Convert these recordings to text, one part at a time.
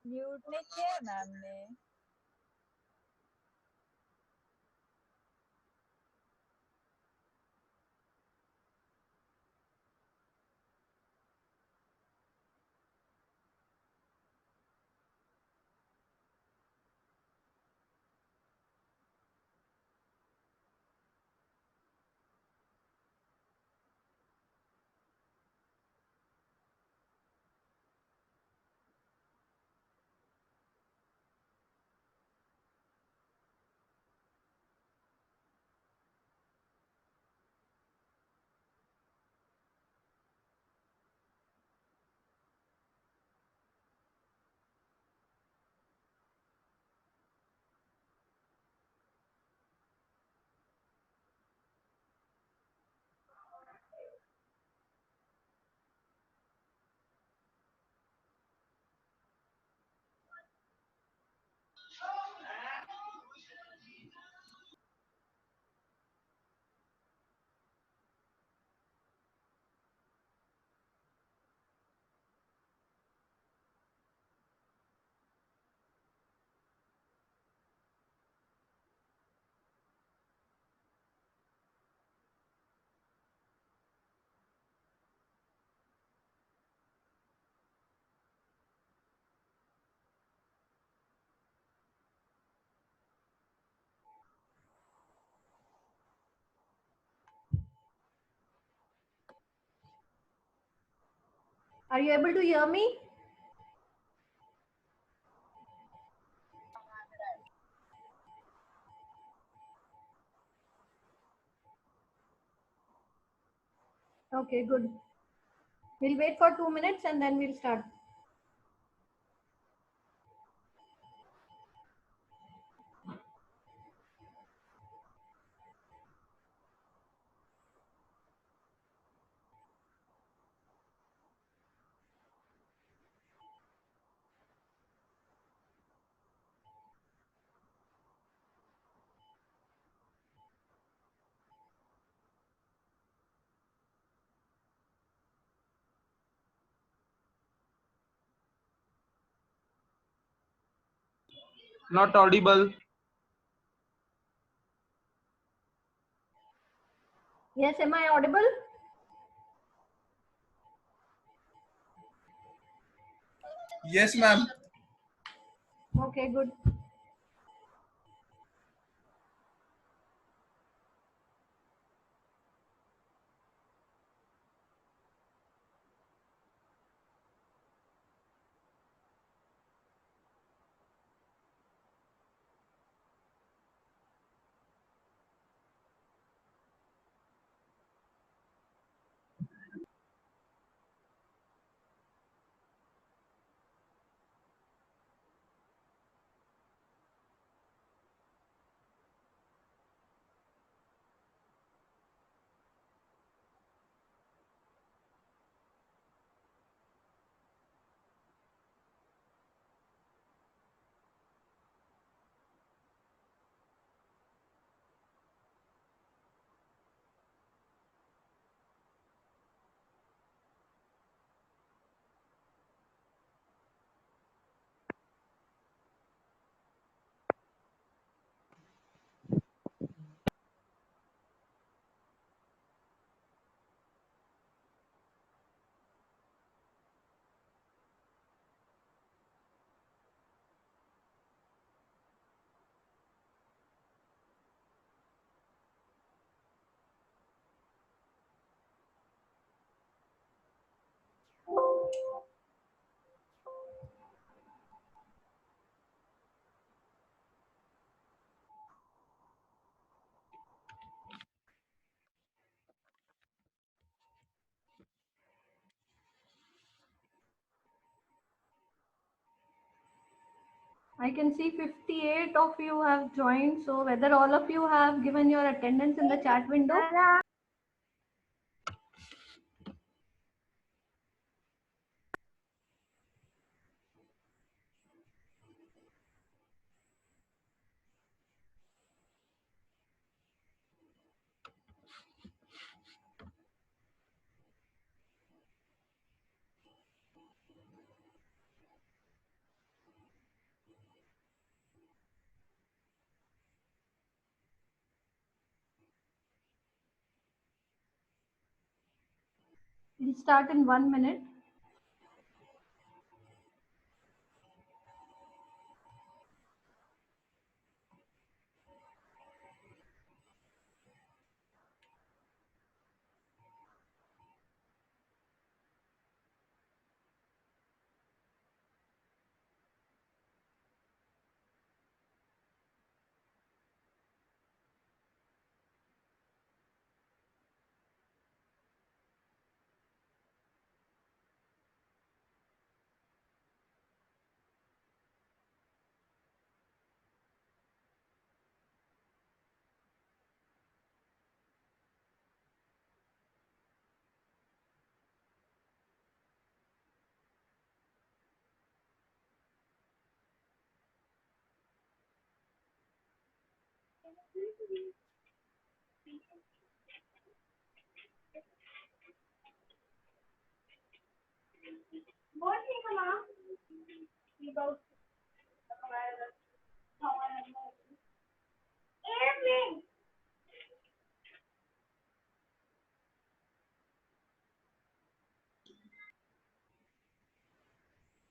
Mute नहीं किया ma'am ने। Are you able to hear me? Okay, good. We'll wait for 2 minutes and then we'll start. Not audible. Yes, am I audible? Yes, ma'am. Okay, good. I can see 58 of you have joined. So whether all of you have given your attendance in the chat window? We'll start in 1 minute.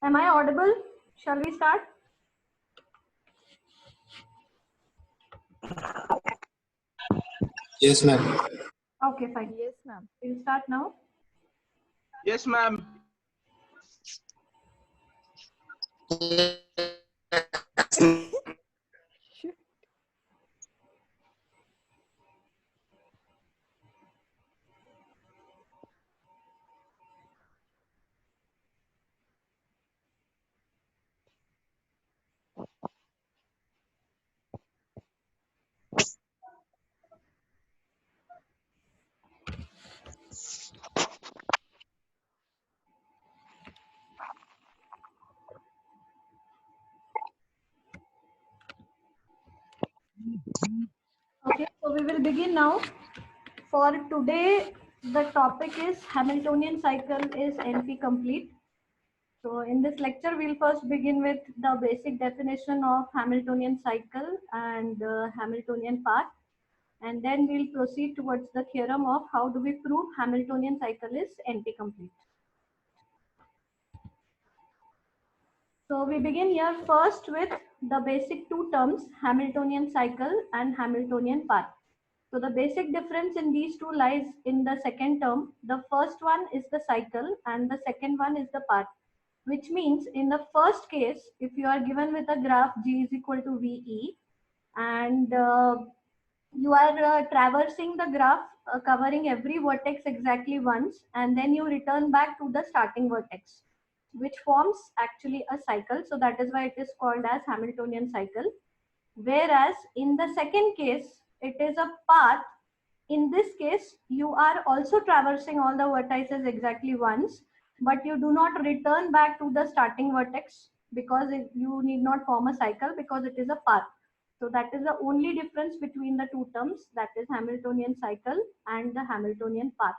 Am I audible? Shall we start? Yes, ma'am. Okay, fine. Yes, ma'am. We'll start now. Yes, ma'am. Okay, so we will begin now. For today, the topic is Hamiltonian cycle is NP complete. So in this lecture, we'll first begin with the basic definition of Hamiltonian cycle and Hamiltonian path. And then we'll proceed towards the theorem of how do we prove Hamiltonian cycle is NP complete. So we begin here first with the basic two terms, Hamiltonian cycle and Hamiltonian path. So the basic difference in these two lies in the second term. The first one is the cycle and the second one is the path, which means in the first case, if you are given with a graph G is equal to VE and you are traversing the graph covering every vertex exactly once, and then you return back to the starting vertex, which forms actually a cycle. So that is why it is called as Hamiltonian cycle. Whereas in the second case, it is a path. In this case, you are also traversing all the vertices exactly once, but you do not return back to the starting vertex because you need not form a cycle because it is a path. So that is the only difference between the two terms, that is Hamiltonian cycle and the Hamiltonian path.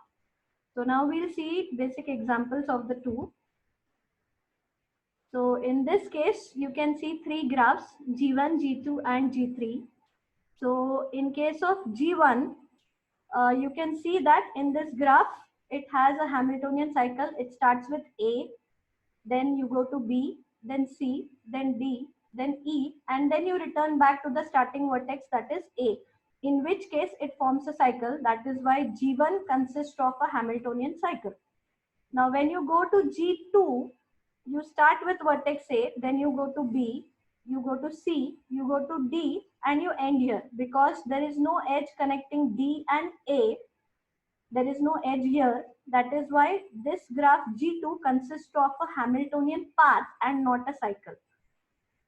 So now we'll see basic examples of the two. So in this case, you can see three graphs, G1, G2 and G3. So in case of G1, you can see that in this graph, it has a Hamiltonian cycle. It starts with A, then you go to B, then C, then D, then E, and then you return back to the starting vertex, that is A, in which case it forms a cycle. That is why G1 consists of a Hamiltonian cycle. Now, when you go to G2, you start with vertex A, then you go to B, you go to C, you go to D, and you end here because there is no edge connecting D and A. There is no edge here. That is why this graph G2 consists of a Hamiltonian path and not a cycle.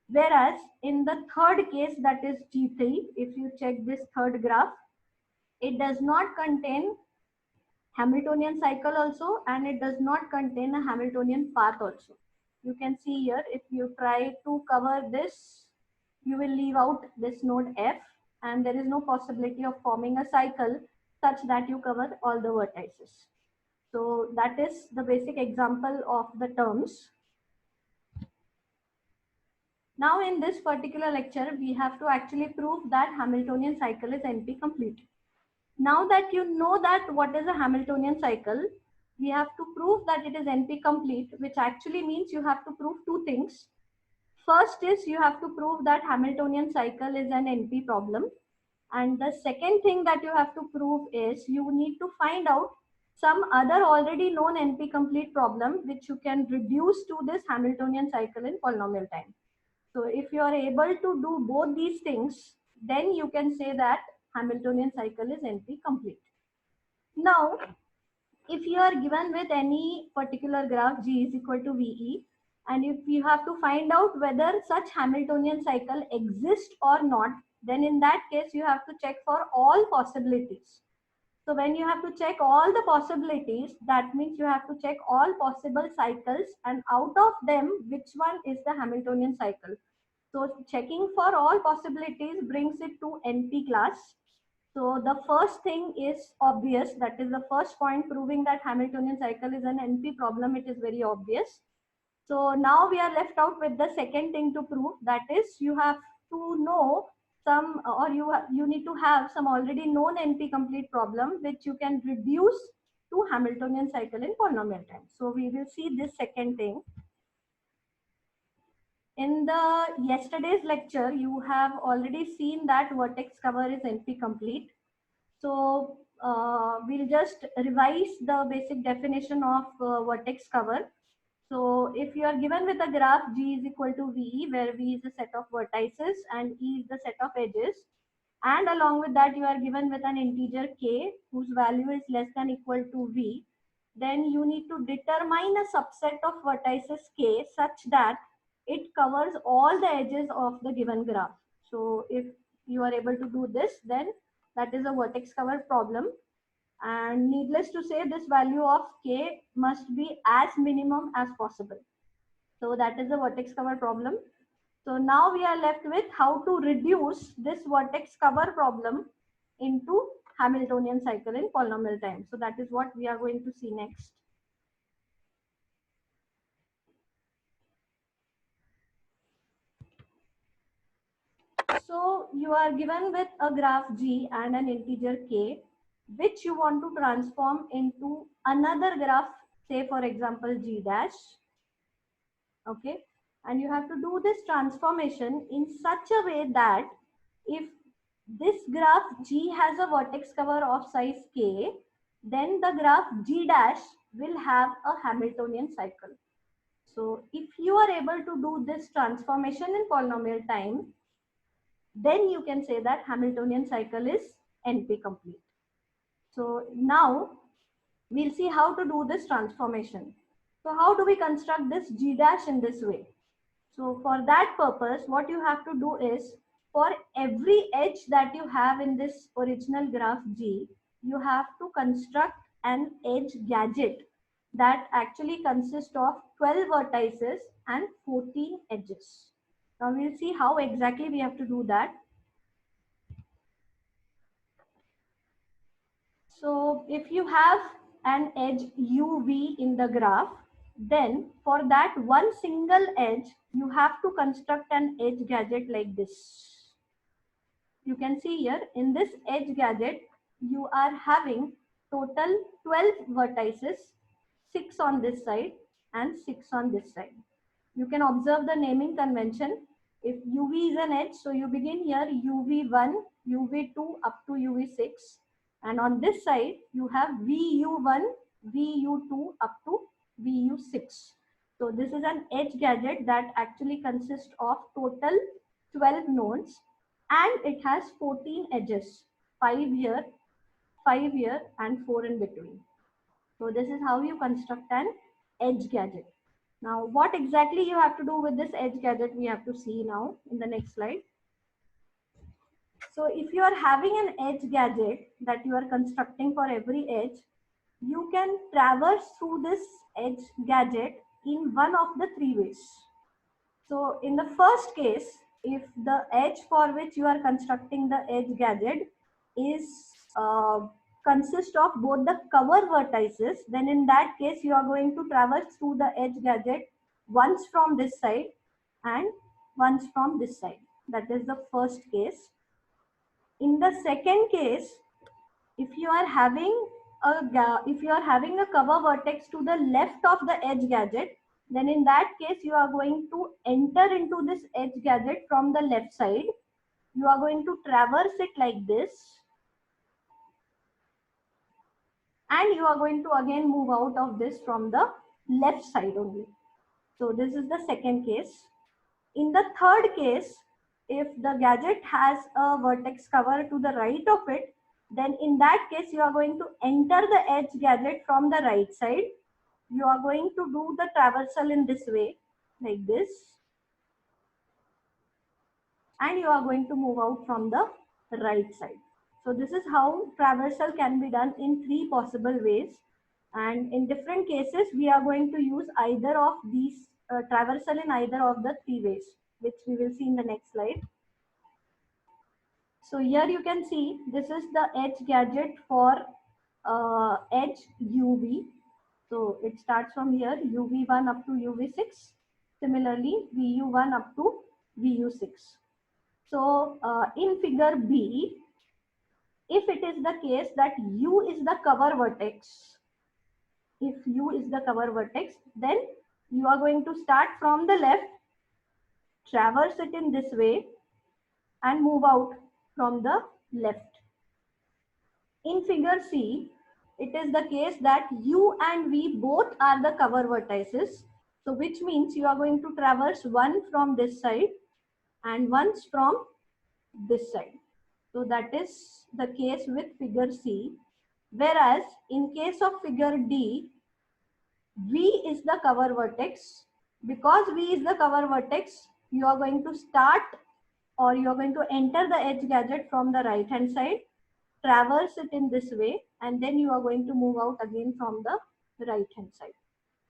Whereas in the third case, that is G3, if you check this third graph, it does not contain Hamiltonian cycle also, and it does not contain a Hamiltonian path also. You can see here, if you try to cover this, you will leave out this node F, and there is no possibility of forming a cycle such that you cover all the vertices. So that is the basic example of the terms. Now in this particular lecture, we have to actually prove that Hamiltonian cycle is NP complete. Now that you know that what is a Hamiltonian cycle, we have to prove that it is NP complete, which actually means you have to prove two things. First is you have to prove that Hamiltonian cycle is an NP problem. And the second thing that you have to prove is you need to find out some other already known NP complete problem which you can reduce to this Hamiltonian cycle in polynomial time. So if you are able to do both these things, then you can say that Hamiltonian cycle is NP complete. Now, if you are given with any particular graph G is equal to VE, and if you have to find out whether such Hamiltonian cycle exists or not, then in that case you have to check for all possibilities. So when you have to check all the possibilities, that means you have to check all possible cycles, and out of them, which one is the Hamiltonian cycle. So checking for all possibilities brings it to NP class. So the first thing is obvious. That is the first point, proving that Hamiltonian cycle is an NP problem. It is very obvious. So now we are left out with the second thing to prove. That is, you have to know some, or you need to have some already known NP complete problem which you can reduce to Hamiltonian cycle in polynomial time. So we will see this second thing. In the yesterday's lecture, you have already seen that vertex cover is NP complete. So we'll just revise the basic definition of vertex cover. So if you are given with a graph G is equal to VE, where V is the set of vertices and E is the set of edges, and along with that you are given with an integer K whose value is less than equal to V, then you need to determine a subset of vertices K such that it covers all the edges of the given graph. So if you are able to do this, then that is a vertex cover problem. And needless to say, this value of K must be as minimum as possible. So that is a vertex cover problem. So now we are left with how to reduce this vertex cover problem into Hamiltonian cycle in polynomial time. So that is what we are going to see next. So you are given with a graph G and an integer K, which you want to transform into another graph, say for example G dash. Okay, and you have to do this transformation in such a way that if this graph G has a vertex cover of size K, then the graph G dash will have a Hamiltonian cycle. So if you are able to do this transformation in polynomial time, then you can say that Hamiltonian cycle is NP complete. So now we'll see how to do this transformation. So how do we construct this G dash in this way? So for that purpose, what you have to do is, for every edge that you have in this original graph G, you have to construct an edge gadget that actually consists of 12 vertices and 14 edges. Now we'll see how exactly we have to do that. So if you have an edge UV in the graph, then for that one single edge, you have to construct an edge gadget like this. You can see here in this edge gadget, you are having total 12 vertices, 6 on this side and 6 on this side. You can observe the naming convention. If UV is an edge, so you begin here UV1, UV2 up to UV6. And on this side, you have VU1, VU2 up to VU6. So this is an edge gadget that actually consists of total 12 nodes, and it has 14 edges, 5 here, 5 here, and 4 in between. So this is how you construct an edge gadget. Now, what exactly you have to do with this edge gadget, we have to see now in the next slide. So if you are having an edge gadget that you are constructing for every edge, you can traverse through this edge gadget in one of the three ways. So in the first case, if the edge for which you are constructing the edge gadget is consist of both the cover vertices, then in that case you are going to traverse through the edge gadget once from this side and once from this side. That is the first case. In the second case, if you are having a cover vertex to the left of the edge gadget, then in that case you are going to enter into this edge gadget from the left side. You are going to traverse it like this, and you are going to again move out of this from the left side only. So this is the second case. In the third case, if the gadget has a vertex cover to the right of it, then in that case you are going to enter the edge gadget from the right side. You are going to do the traversal in this way, like this, and you are going to move out from the right side. So this is how traversal can be done in three possible ways, and in different cases we are going to use either of these traversal in either of the three ways, which we will see in the next slide. So here you can see this is the edge gadget for edge UV. So it starts from here UV1 up to UV6. Similarly VU1 up to VU6. So in figure B, if it is the case that U is the cover vertex, if U is the cover vertex, then you are going to start from the left, traverse it in this way, and move out from the left. In figure C, it is the case that U and V both are the cover vertices. So which means you are going to traverse one from this side and once from this side. So that is the case with figure C. Whereas in case of figure D, V is the cover vertex. Because V is the cover vertex, you are going to start or you are going to enter the edge gadget from the right hand side, traverse it in this way, and then you are going to move out again from the right hand side.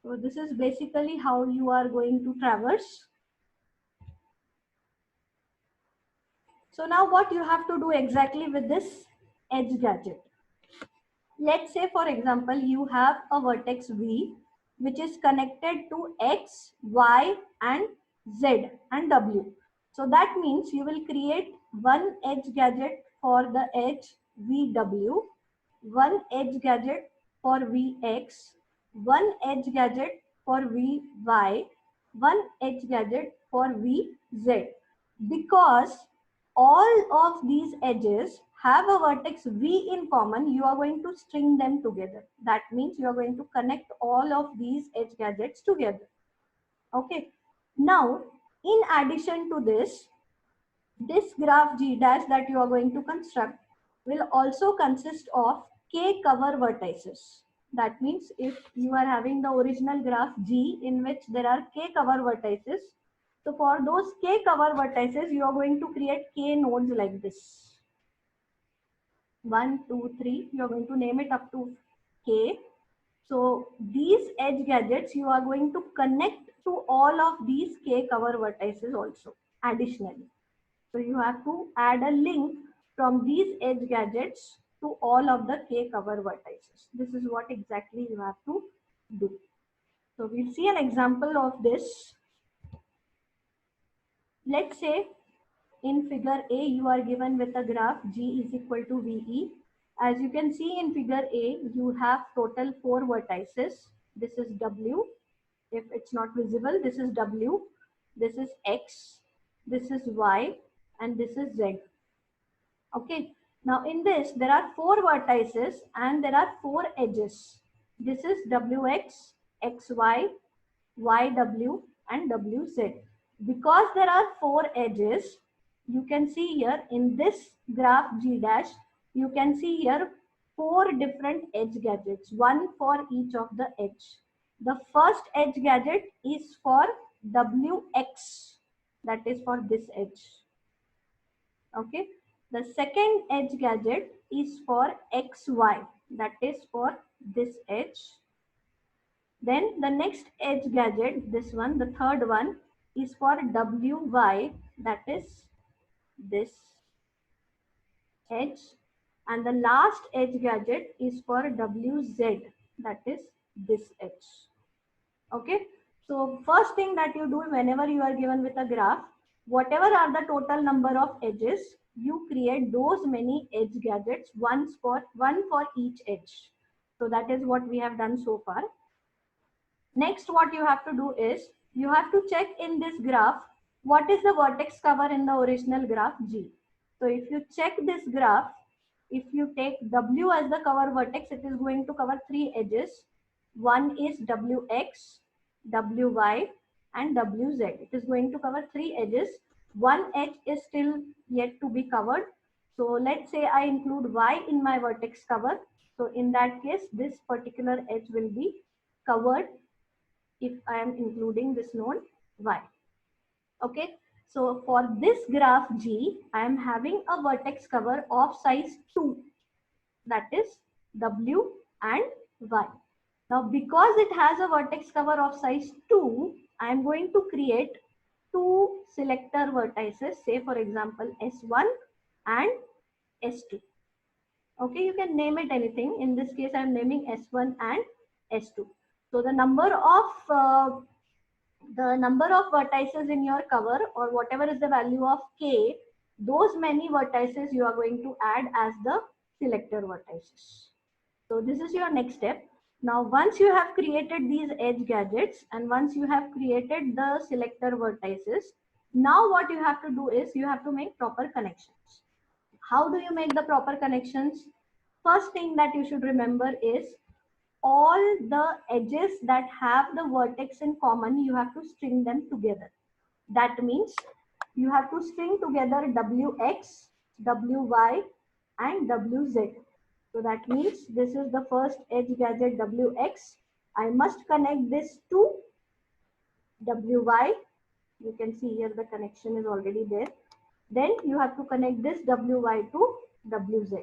So this is basically how you are going to traverse. So now what you have to do exactly with this edge gadget. Let's say for example you have a vertex V which is connected to X, Y and Z and W. So that means you will create one edge gadget for the edge VW, one edge gadget for Vx, one edge gadget for Vy, one edge gadget for Vz. Because all of these edges have a vertex V in common, you are going to string them together. That means you are going to connect all of these edge gadgets together. Okay. Now, in addition to this graph G dash that you are going to construct will also consist of K cover vertices. That means if you are having the original graph G in which there are K cover vertices, so for those K cover vertices, you are going to create K nodes like this. 1, 2, 3, you are going to name it up to K. So these edge gadgets, you are going to connect to all of these K cover vertices also additionally. So you have to add a link from these edge gadgets to all of the K cover vertices. This is what exactly you have to do. So we'll see an example of this. Let's say in figure A, you are given with a graph G is equal to VE. As you can see in figure A, you have total 4 vertices. This is W. If it's not visible, this is W. This is X. This is Y. And this is Z. Okay. Now in this, there are 4 vertices and there are 4 edges. This is WX, XY, YW and WZ. Because there are 4 edges, you can see here in this graph G dash, you can see here 4 different edge gadgets, one for each of the edge. The first edge gadget is for WX, that is for this edge. Okay. The second edge gadget is for XY, that is for this edge. Then the next edge gadget, this one, the third one, is for WY, that is this edge. And the last edge gadget is for WZ, that is this edge. Okay. So first thing that you do whenever you are given with a graph, whatever are the total number of edges, you create those many edge gadgets, one for each edge. So that is what we have done so far. Next, what you have to do is you have to check in this graph what is the vertex cover in the original graph G. So if you check this graph, if you take W as the cover vertex, it is going to cover three edges. One is WX, WY and WZ. It is going to cover three edges. One edge is still yet to be covered. So let's say I include Y in my vertex cover. So in that case, this particular edge will be covered if I am including this node Y. Okay. So for this graph G, I am having a vertex cover of size 2, that is W and Y. Now because it has a vertex cover of size 2, I am going to create two selector vertices, say for example S1 and S2. Okay, you can name it anything. In this case, I am naming S1 and S2. So the number of vertices in your cover, or whatever is the value of K, those many vertices you are going to add as the selector vertices. So this is your next step. Now once you have created these edge gadgets and once you have created the selector vertices, now what you have to do is you have to make proper connections. How do you make the proper connections? First thing that you should remember is all the edges that have the vertex in common, you have to string them together. That means you have to string together WX, WY and WZ. So that means this is the first edge gadget WX. I must connect this to WY. You can see here the connection is already there. Then you have to connect this WY to WZ.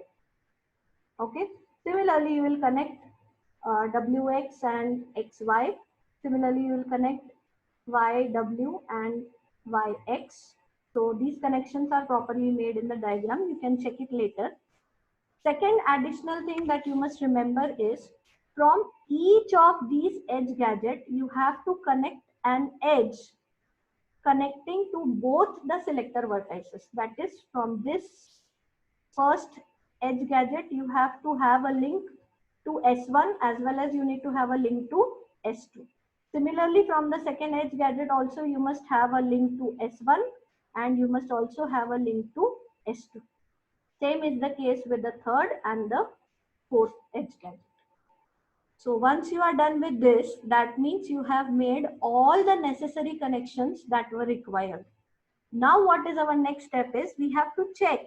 Okay. Similarly, you will connect WX and XY. Similarly, you will connect YW and YX. So these connections are properly made in the diagram. You can check it later. Second additional thing that you must remember is from each of these edge gadget, you have to connect an edge connecting to both the selector vertices. That is, from this first edge gadget, you have to have a link to S1 as well as you need to have a link to S2. Similarly, from the second edge gadget also, you must have a link to S1 and you must also have a link to S2. Same is the case with the third and the fourth edge gadget. So once you are done with this, that means you have made all the necessary connections that were required. Now what is our next step is we have to check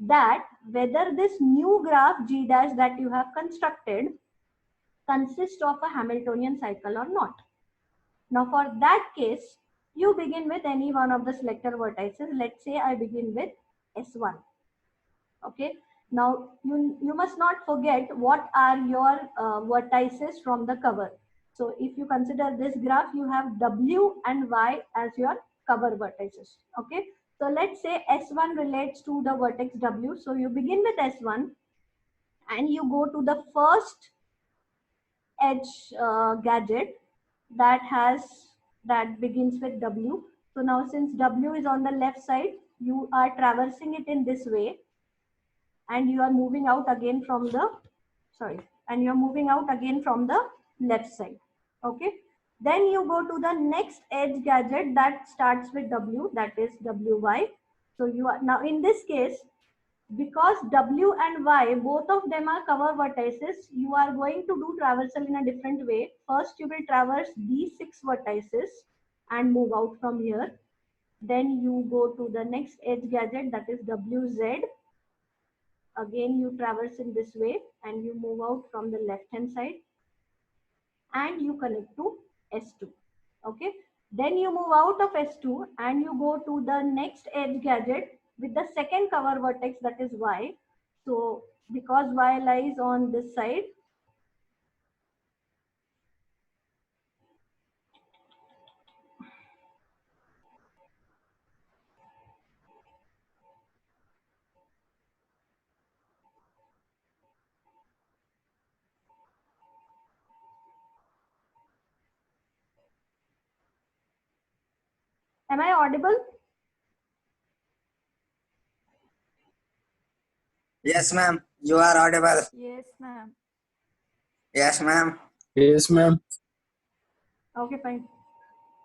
that whether this new graph G dash that you have constructed consists of a Hamiltonian cycle or not. Now for that case, you begin with any one of the selector vertices. Let's say I begin with S1. Okay. Now you must not forget what are your vertices from the cover. So if you consider this graph, you have W and Y as your cover vertices. Okay. So let's say S1 relates to the vertex W. So you begin with S1 and you go to the first edge gadget that begins with W. So now since W is on the left side, you are traversing it in this way and you are moving out again from the left side. Okay. Then you go to the next edge gadget that starts with W, that is WY. So you are now in this case, because W and Y, both of them are cover vertices, you are going to do traversal in a different way. First, you will traverse these 6 vertices and move out from here. Then you go to the next edge gadget, that is WZ. Again, you traverse in this way and you move out from the left hand side. and you connect to S2. Okay. Then you move out of S2 and you go to the next edge gadget with the second cover vertex, that is Y. So because Y lies on this side, am I audible? Yes, ma'am. You are audible. Yes, ma'am. Yes, ma'am. Yes, ma'am. Okay, fine.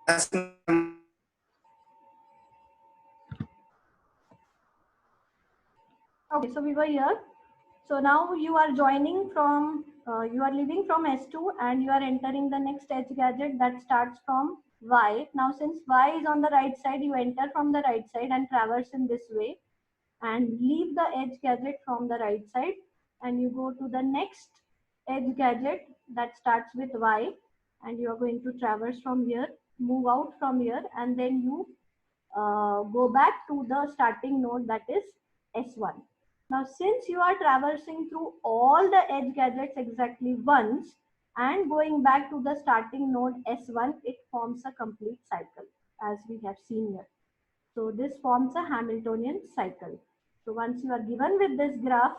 Yes, ma'am. Okay, so we were here. So now you are joining from, you are leaving from S2 and you are entering the next edge gadget that starts from Y. Now since Y is on the right side, you enter from the right side and traverse in this way and leave the edge gadget from the right side and you go to the next edge gadget that starts with Y and you are going to traverse from here, move out from here, and then you go back to the starting node, that is S1. Now, since you are traversing through all the edge gadgets exactly once and going back to the starting node S1, it forms a complete cycle as we have seen here. So this forms a Hamiltonian cycle. So once you are given with this graph,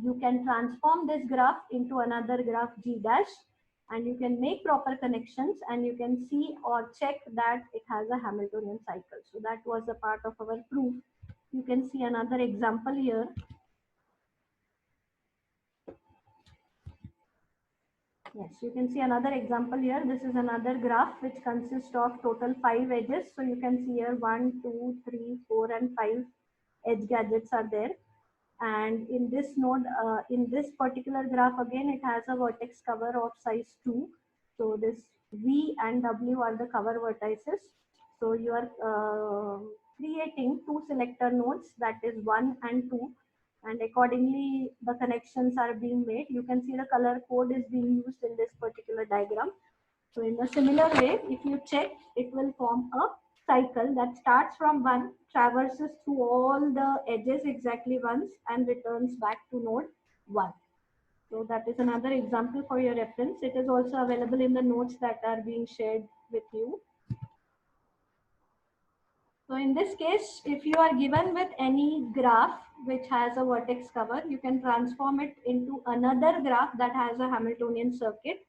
you can transform this graph into another graph G dash and you can make proper connections and you can see or check that it has a Hamiltonian cycle. So that was a part of our proof. You can see another example here. Yes, you can see another example here. This is another graph which consists of total 5 edges. So you can see here 1, 2, 3, 4 and 5 edge gadgets are there. And in this node, in this particular graph, again, it has a vertex cover of size 2. So this V and W are the cover vertices. So you are creating two selector nodes, that is 1 and 2. And accordingly, the connections are being made. You can see the color code is being used in this particular diagram. So in a similar way, if you check, it will form a cycle that starts from 1, traverses through all the edges exactly once and returns back to node 1. So that is another example for your reference. It is also available in the notes that are being shared with you. So in this case, if you are given with any graph which has a vertex cover, you can transform it into another graph that has a Hamiltonian circuit.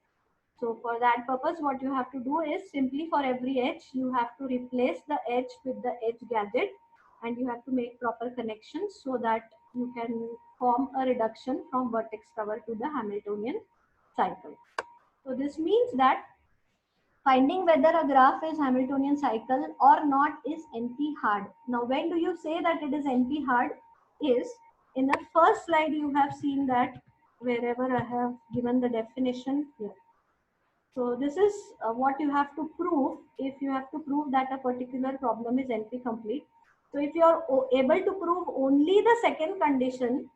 So for that purpose, what you have to do is simply for every edge, you have to replace the edge with the edge gadget and you have to make proper connections so that you can form a reduction from vertex cover to the Hamiltonian cycle. So this means that finding whether a graph is Hamiltonian cycle or not is NP hard. Now, when do you say that it is NP hard? Is in the first slide you have seen that wherever I have given the definition here. So this is what you have to prove if you have to prove that a particular problem is NP complete. So if you are able to prove only the second condition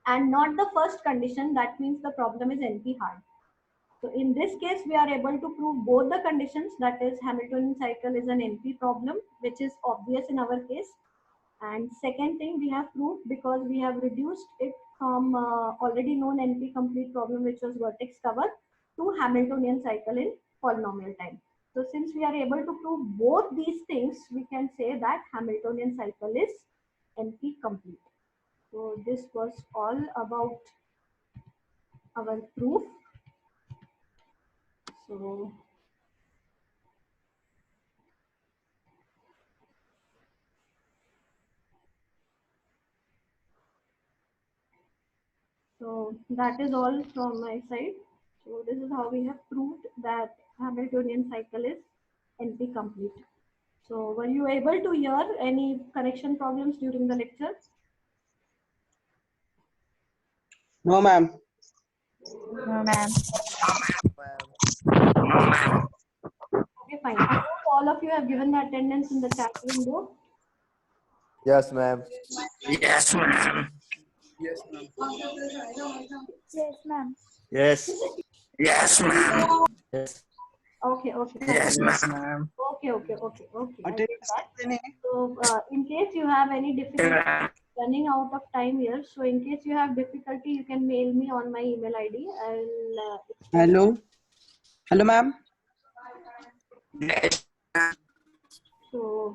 and not the first condition, that means the problem is NP hard. So in this case, we are able to prove both the conditions, that is Hamiltonian cycle is an NP problem, which is obvious in our case. And second thing we have proved because we have reduced it from already known NP complete problem, which was vertex cover, to Hamiltonian cycle in polynomial time. So since we are able to prove both these things, we can say that Hamiltonian cycle is NP complete. So this was all about our proof. So that is all from my side. So this is how we have proved that Hamiltonian cycle is NP complete. So were you able to hear any connection problems during the lecture? No, ma'am. No, ma'am. Okay, fine. I hope all of you have given the attendance in the chat window. Yes, ma'am. Yes, ma'am. Yes, ma'am. Yes, ma'am. Yes. Yes, ma'am. Okay, okay. Yes, Yes, ma'am. ma'am. Okay. I get Attendance that. कितने? So, in case you have any difficulty running out of time here, so in case you have difficulty, you can mail me on my email ID. I'll explain. Hello. Hello, ma'am. Yes, ma'am. So,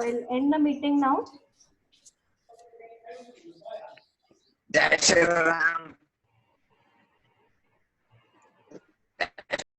I'll end the meeting now. Jai Shri Ram.